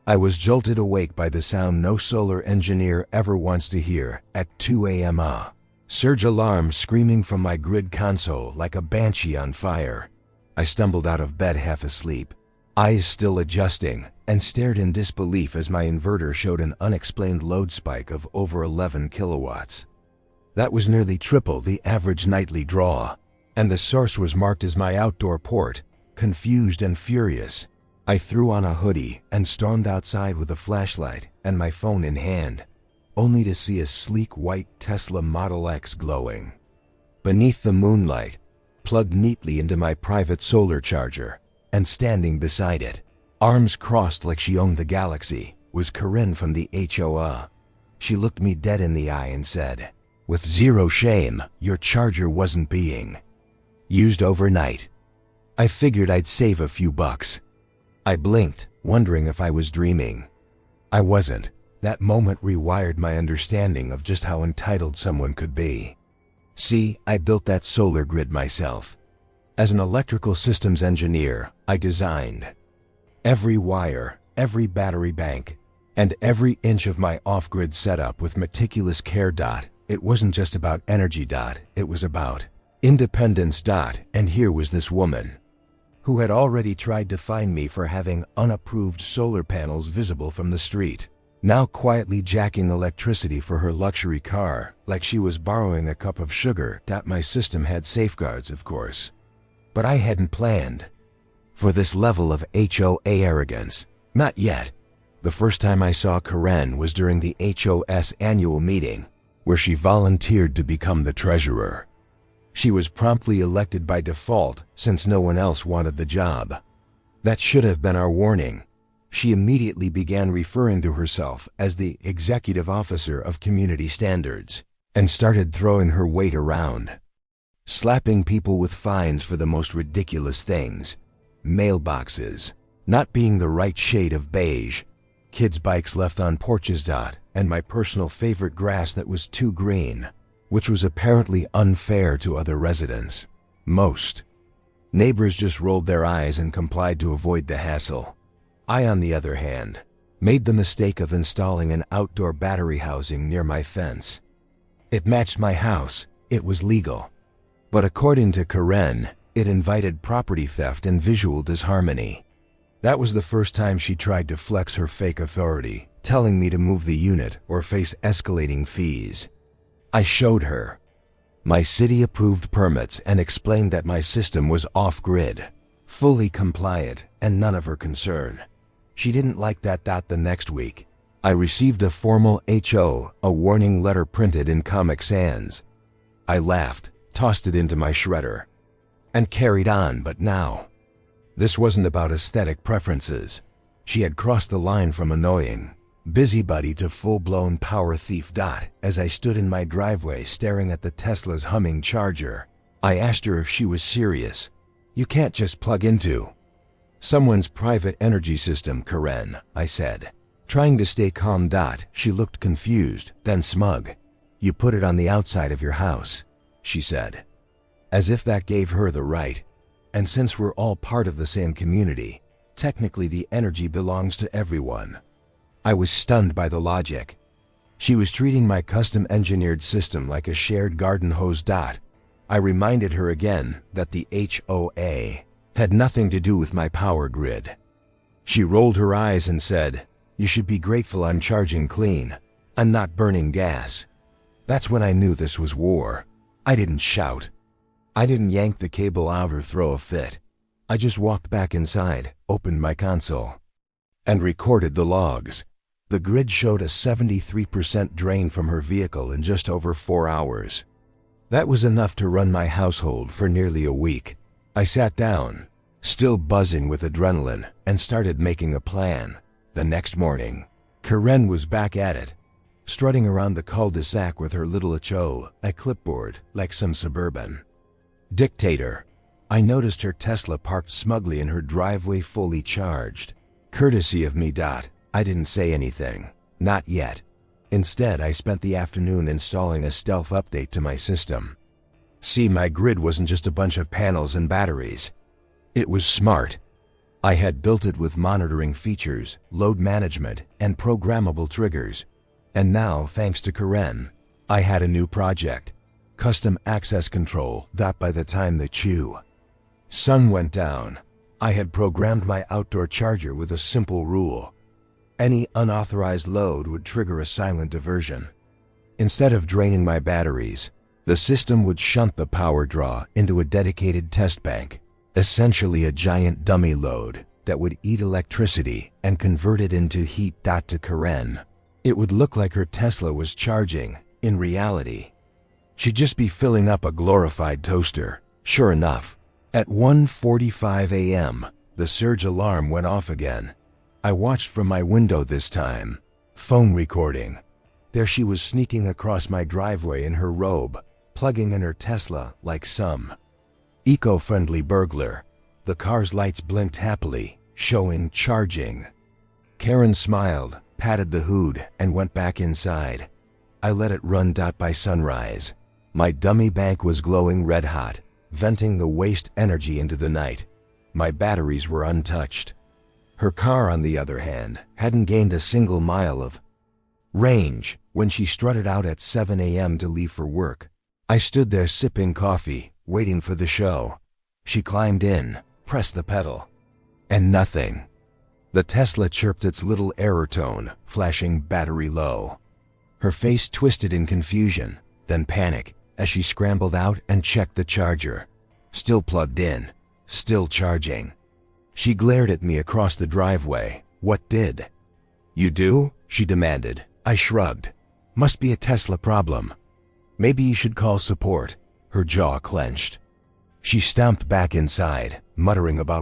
I was jolted awake by the sound no solar engineer ever wants to hear at 2 a.m. A surge alarm screaming from my grid console like a banshee on fire. I stumbled out of bed half asleep, eyes still adjusting, and stared in disbelief as my inverter showed an unexplained load spike of over 11 kilowatts. That was nearly triple the average nightly draw, and the source was marked as my outdoor port. Confused and furious, I threw on a hoodie and stormed outside with a flashlight and my phone in hand, only to see a sleek white Tesla Model X glowing beneath the moonlight, plugged neatly into my private solar charger, and standing beside it, arms crossed like she owned the galaxy, was Corinne from the HOA. She looked me dead in the eye and said, with zero shame, "Your charger wasn't being used overnight." I figured I'd save a few bucks. I blinked, wondering if I was dreaming. I wasn't. That moment rewired my understanding of just how entitled someone could be. See, I built that solar grid myself. As an electrical systems engineer, I designed every wire, every battery bank, and every inch of my off-grid setup with meticulous care. It wasn't just about energy. It was about independence. And here was this woman who had already tried to fine me for having unapproved solar panels visible from the street, now quietly jacking electricity for her luxury car like she was borrowing a cup of sugar. My system had safeguards, of course, but I hadn't planned for this level of HOA arrogance. Not yet. The first time I saw Corinne was during the HOS annual meeting, where she volunteered to become the treasurer. She was promptly elected by default since no one else wanted the job. That should have been our warning. She immediately began referring to herself as the executive officer of community standards and started throwing her weight around, slapping people with fines for the most ridiculous things: mailboxes not being the right shade of beige, kids' bikes left on porches, and my personal favorite, grass that was too green, which was apparently unfair to other residents. Most neighbors just rolled their eyes and complied to avoid the hassle. I, on the other hand, made the mistake of installing an outdoor battery housing near my fence. It matched my house, it was legal. But according to Corinne, it invited property theft and visual disharmony. That was the first time she tried to flex her fake authority, telling me to move the unit or face escalating fees. I showed her my city-approved permits and explained that my system was off-grid, fully compliant, and none of her concern. She didn't like that. The next week, I received a formal HOA warning letter printed in Comic Sans. I laughed, tossed it into my shredder, and carried on. But now, this wasn't about aesthetic preferences. She had crossed the line from annoying busybody to full-blown power thief. As I stood in my driveway staring at the Tesla's humming charger, I asked her if she was serious. "You can't just plug into someone's private energy system, Corinne," I said, trying to stay calm. She looked confused, then smug. "You put it on the outside of your house," she said, as if that gave her the right. "And since we're all part of the same community, technically the energy belongs to everyone." I was stunned by the logic. She was treating my custom-engineered system like a shared garden hose. I reminded her again that the HOA had nothing to do with my power grid. She rolled her eyes and said, "You should be grateful I'm charging clean. I'm not burning gas." That's when I knew this was war. I didn't shout. I didn't yank the cable out or throw a fit. I just walked back inside, opened my console, and recorded the logs. The grid showed a 73% drain from her vehicle in just over 4 hours. That was enough to run my household for nearly a week. I sat down, still buzzing with adrenaline, and started making a plan. The next morning, Corinne was back at it, strutting around the cul-de-sac with her little HOA clipboard like some suburban dictator. I noticed her Tesla parked smugly in her driveway, fully charged. Courtesy of me. I didn't say anything. Not yet. Instead, I spent the afternoon installing a stealth update to my system. See, my grid wasn't just a bunch of panels and batteries. It was smart. I had built it with monitoring features, load management, and programmable triggers. And now, thanks to Karen, I had a new project, custom access control. By the time the sun went down, I had programmed my outdoor charger with a simple rule. Any unauthorized load would trigger a silent diversion. Instead of draining my batteries, the system would shunt the power draw into a dedicated test bank, essentially a giant dummy load that would eat electricity and convert it into heat. To Karen, it would look like her Tesla was charging. In reality, she'd just be filling up a glorified toaster. Sure enough, at 1:45 a.m., the surge alarm went off again. I watched from my window this time. Phone recording. There she was sneaking across my driveway in her robe, plugging in her Tesla like some eco-friendly burglar. The car's lights blinked happily, showing charging. Karen smiled, patted the hood, and went back inside. I let it run. By sunrise, my dummy bank was glowing red hot, venting the waste energy into the night. My batteries were untouched. Her car, on the other hand, hadn't gained a single mile of range when she strutted out at 7 a.m. to leave for work. I stood there sipping coffee, waiting for the show. She climbed in, pressed the pedal, and nothing. The Tesla chirped its little error tone, flashing battery low. Her face twisted in confusion, then panic, as she scrambled out and checked the charger. Still plugged in, still charging. She glared at me across the driveway. What did you do? She demanded. I shrugged. Must be a Tesla problem. Maybe you should call support. Her jaw clenched. She stomped back inside, muttering about